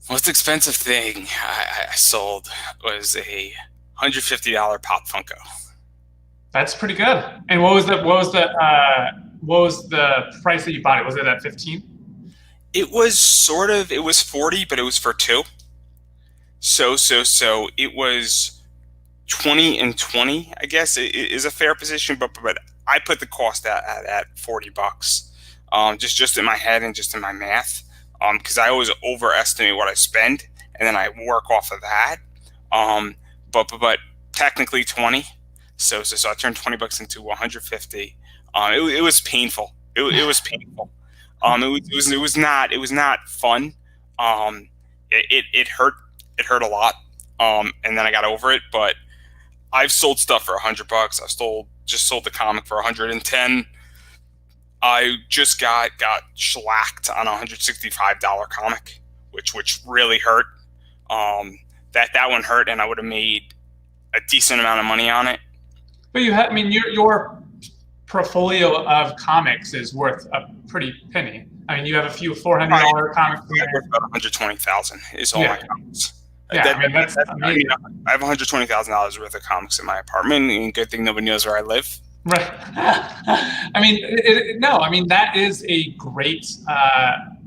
Most expensive thing I sold was a $150 Pop Funko. That's pretty good. And what was the price that you bought it? Was it at 15? It was 40, but it was for two. So it was 20 and 20, I guess is a fair position, but I put the cost at $40. Just in my head and just in my math. Because I always overestimate what I spend and then I work off of that. But technically 20. So I turned $20 into 150. It was painful. It was painful. It was not fun. It hurt. It hurt a lot. And then I got over it. But I've sold stuff for $100. I've just sold the comic for 110. I just got shellacked on a $165 comic, which really hurt. That one hurt, and I would have made a decent amount of money on it. But your portfolio of comics is worth a pretty penny. I mean, you have a few $400 comics. Worth about $120,000 is all my comics. Yeah, that's amazing. I have $120,000 worth of comics in my apartment, and good thing nobody knows where I live. Right. That is a great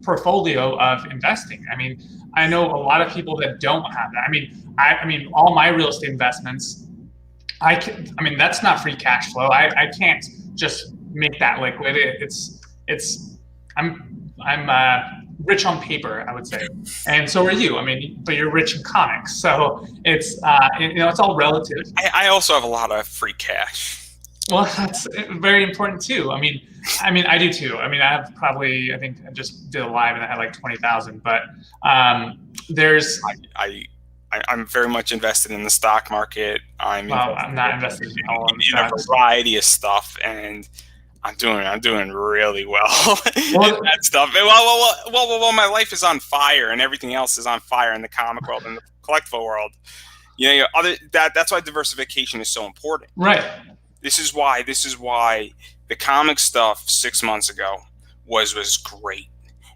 portfolio of investing. I mean, I know a lot of people that don't have that. I mean, all my real estate investments, that's not free cash flow. I can't just make that liquid. I'm rich on paper, I would say, and so are you. But you're rich in comics, so it's all relative. I also have a lot of free cash. Well, that's very important too. I do too. I think I just did a live and I had like 20,000, but there's. I'm very much invested in the stock market. I'm not invested in a variety of stuff, and I'm doing really well in that stuff. Well, my life is on fire, and everything else is on fire in the comic world and the collectible world. That's why diversification is so important. Right. This is why the comic stuff 6 months ago was great.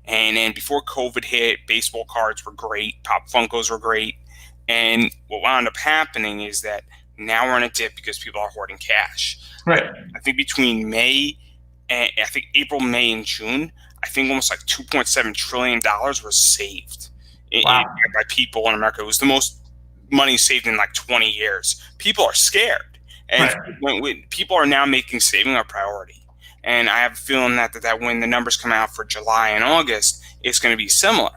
And then before COVID hit, baseball cards were great, Pop Funkos were great. And what wound up happening is that now we're in a dip because people are hoarding cash. Right. I think between April, May, and June, I think almost like $2.7 trillion was saved by people in America. It was the most money saved in like 20 years. People are scared. And when people are now making saving a priority. And I have a feeling that when the numbers come out for July and August, it's going to be similar.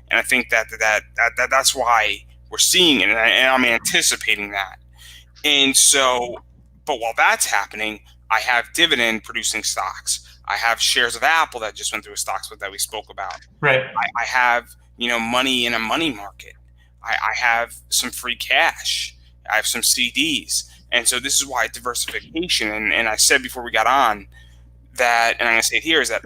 And I think that's why we're seeing it, and I'm anticipating that. And so, but while that's happening, I have dividend producing stocks. I have shares of Apple that just went through a stock split that we spoke about. Right. I have money in a money market. I have some free cash. I have some CDs. And so this is why diversification, and I said before we got on that, and I'm going to say it here, is that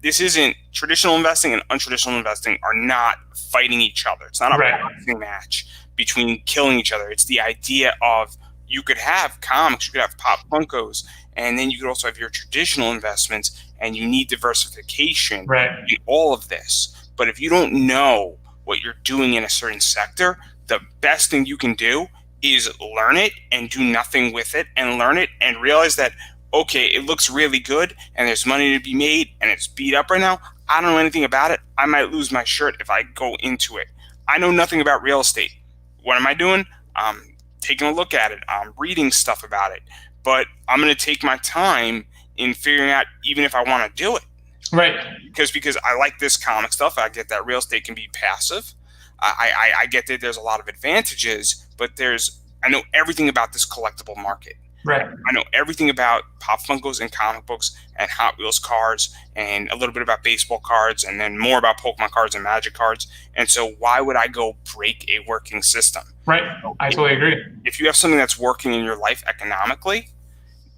this isn't traditional investing and untraditional investing are not fighting each other. It's not a boxing match between killing each other. It's the idea of you could have comics, you could have Pop Funkos, and then you could also have your traditional investments, and you need diversification in all of this. But if you don't know what you're doing in a certain sector, the best thing you can do is learn it and do nothing with it, and learn it and realize that, okay, it looks really good and there's money to be made and it's beat up right now. I don't know anything about it. I might lose my shirt if I go into it. I know nothing about real estate. What am I doing? I'm taking a look at it. I'm reading stuff about it. But I'm going to take my time in figuring out even if I want to do it. Right. Because I like this comic stuff. I get that real estate can be passive. I get that there's a lot of advantages, but I know everything about this collectible market. Right. I know everything about Pop Funkos and comic books and Hot Wheels cars and a little bit about baseball cards and then more about Pokemon cards and Magic cards. And so why would I go break a working system? Right. I totally agree. If you have something that's working in your life economically,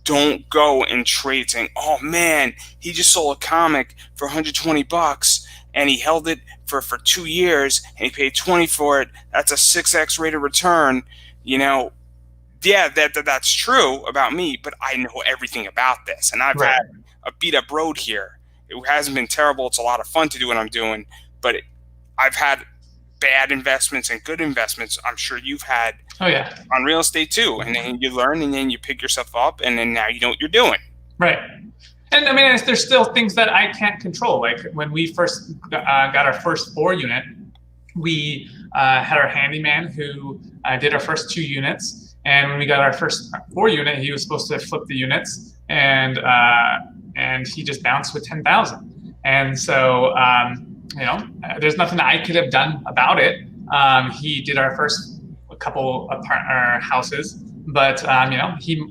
Don't go and trade saying, oh man, he just sold a comic for $120 and he held it for 2 years and he paid 20 for it. That's a 6x rate of return. Yeah, that's true about me, but I know everything about this. And I've had a beat up road here. It hasn't been terrible. It's a lot of fun to do what I'm doing, but I've had bad investments and good investments. I'm sure you've had on real estate too. And then you learn and then you pick yourself up and then now you know what you're doing. Right. And I mean, there's still things that I can't control. Like when we first got our first 4 unit, we had our handyman who did our first 2 units. And when we got our first 4 unit, he was supposed to flip the units and he just bounced with 10,000. And so, there's nothing I could have done about it. He did our first couple of our houses, but he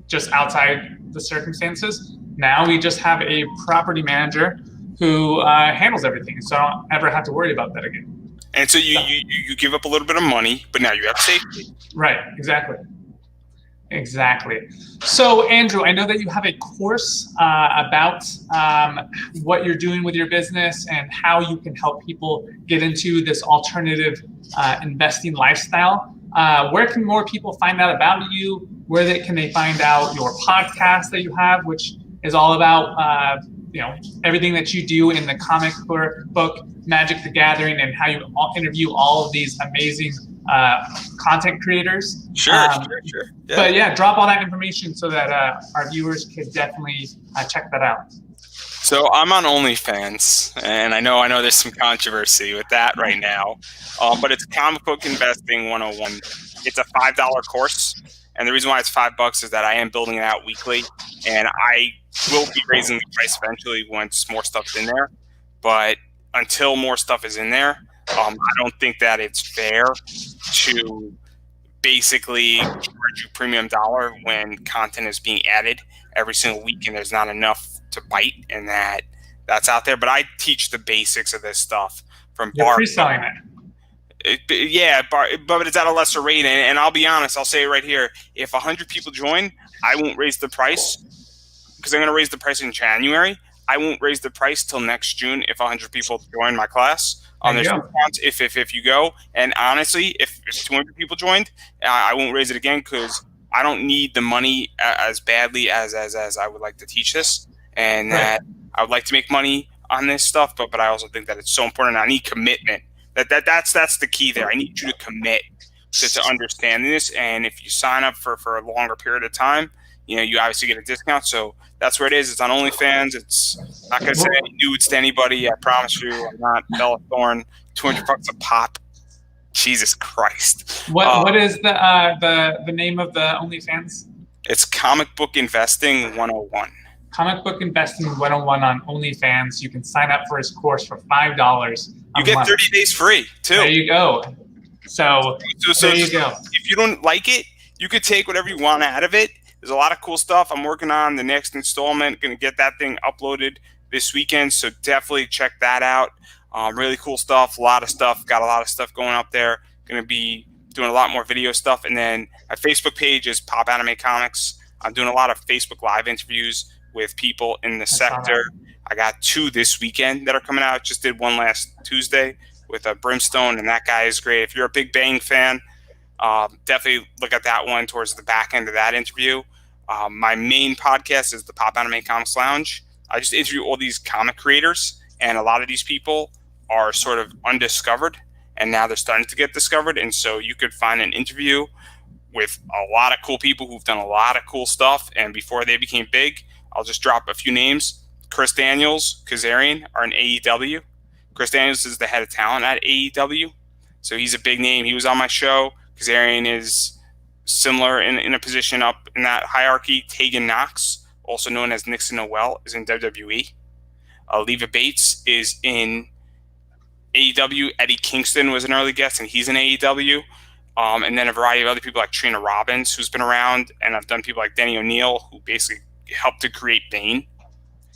just outside the circumstances. Now we just have a property manager who handles everything, so I don't ever have to worry about that again. And so you give up a little bit of money, but now you have safety. Right, exactly. So Andrew, I know that you have a course about what you're doing with your business and how you can help people get into this alternative investing lifestyle. Where can more people find out about you? Can they find out your podcast that you have, which is all about everything that you do in the comic book Magic the Gathering and how you interview all of these amazing content creators. Sure. Yeah. But yeah, drop all that information so that our viewers could definitely check that out. So I'm on OnlyFans, and I know there's some controversy with that right now, but it's Comic Book Investing 101. It's a $5 course, and the reason why it's $5 is that I am building it out weekly, and I will be raising the price eventually once more stuff's in there. But until more stuff is in there, I don't think that it's fair to basically charge you premium dollar when content is being added every single week and there's not enough to bite, and that's out there. But I teach the basics of this stuff from You're preselling it. But it's at a lesser rate. And I'll be honest, I'll say it right here. If 100 people join, I won't raise the price because I'm going to raise the price in January. I won't raise the price till next June if 100 people join my class. There's discounts if you go. And honestly, if 200 people joined, I won't raise it again because I don't need the money as badly as I would like to teach this. And that I would like to make money on this stuff, but I also think that it's so important. I need commitment. That's the key there. I need you to commit to understanding this. And if you sign up for a longer period of time, you obviously get a discount. So that's where it is. It's on OnlyFans. It's not going to send any nudes to anybody. I promise you. I'm not Bella Thorne. $200 a pop. Jesus Christ. What is the name of the OnlyFans? It's Comic Book Investing 101. Comic Book Investing 101 on OnlyFans. You can sign up for his course for $5. You get 30 days free too. There you go. So there you go. If you don't like it, you could take whatever you want out of it. There's a lot of cool stuff. I'm working on the next installment. Going to get that thing uploaded this weekend. So definitely check that out. Really cool stuff. A lot of stuff. Got a lot of stuff going up there. Going to be doing a lot more video stuff. And then my Facebook page is Pop Anime Comics. I'm doing a lot of Facebook Live interviews with people in the sector. I got 2 this weekend that are coming out. Just did one last Tuesday with a Brimstone, and that guy is great. If you're a Big Bang fan, definitely look at that one towards the back end of that interview. My main podcast is the Pop Anime Comics Lounge. I just interview all these comic creators, and a lot of these people are sort of undiscovered, and now they're starting to get discovered. And so you could find an interview with a lot of cool people who've done a lot of cool stuff, and before they became big, I'll just drop a few names. Chris Daniels, Kazarian are in AEW. Chris Daniels is the head of talent at AEW. So he's a big name. He was on my show. Kazarian is similar in a position up in that hierarchy. Tegan Knox, also known as Nixon Noel, is in WWE. Leva Bates is in AEW. Eddie Kingston was an early guest, and he's in AEW. And then a variety of other people like Trina Robbins, who's been around. And I've done people like Denny O'Neil, who basically helped to create Bane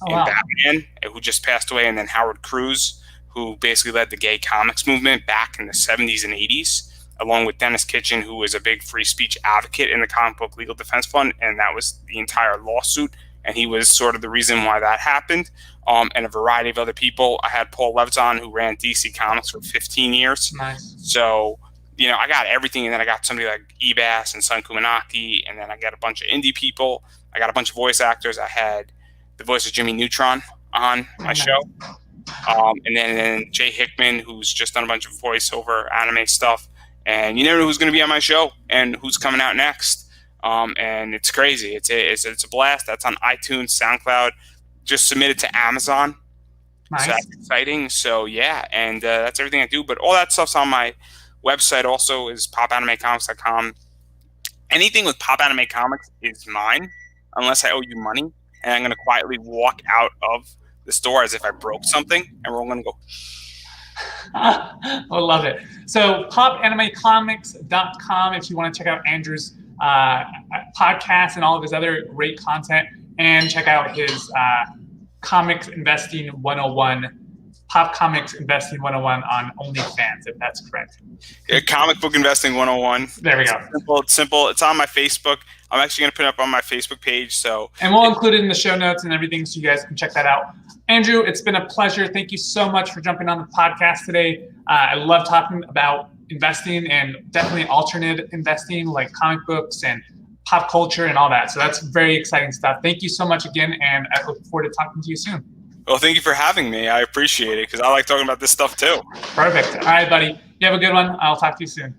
in Batman, who just passed away, and then Howard Cruz, who basically led the gay comics movement back in the 70s and 80s. along with Dennis Kitchen, who was a big free speech advocate in the Comic Book Legal Defense Fund, and that was the entire lawsuit. And he was sort of the reason why that happened. And a variety of other people. I had Paul Levzon, who ran DC Comics for 15 years. Nice. So, I got everything. And then I got somebody like Ebas and Sun Kumanaki. And then I got a bunch of indie people. I got a bunch of voice actors. I had the voice of Jimmy Neutron on my show. And then Jay Hickman, who's just done a bunch of voiceover anime stuff. And you never know who's going to be on my show and who's coming out next. And it's crazy. It's a blast. That's on iTunes, SoundCloud. Just submitted to Amazon. Nice. So that's exciting. So yeah, and that's everything I do. But all that stuff's on my website. Also is popanimecomics.com. Anything with Pop Anime Comics is mine, unless I owe you money, and I'm going to quietly walk out of the store as if I broke something, and we're all going to go. I love it. So popanimecomics.com if you want to check out Andrew's podcast and all of his other great content, and check out his Comics Investing 101, Pop Comics Investing 101 on OnlyFans, if that's correct. Yeah, Comic Book Investing 101. There we go. It's simple. It's on my Facebook. I'm actually going to put it up on my Facebook page. And we'll include it in the show notes and everything so you guys can check that out. Andrew, it's been a pleasure. Thank you so much for jumping on the podcast today. I love talking about investing, and definitely alternate investing like comic books and pop culture and all that. So that's very exciting stuff. Thank you so much again, and I look forward to talking to you soon. Well, thank you for having me. I appreciate it because I like talking about this stuff too. Perfect. All right, buddy. You have a good one. I'll talk to you soon.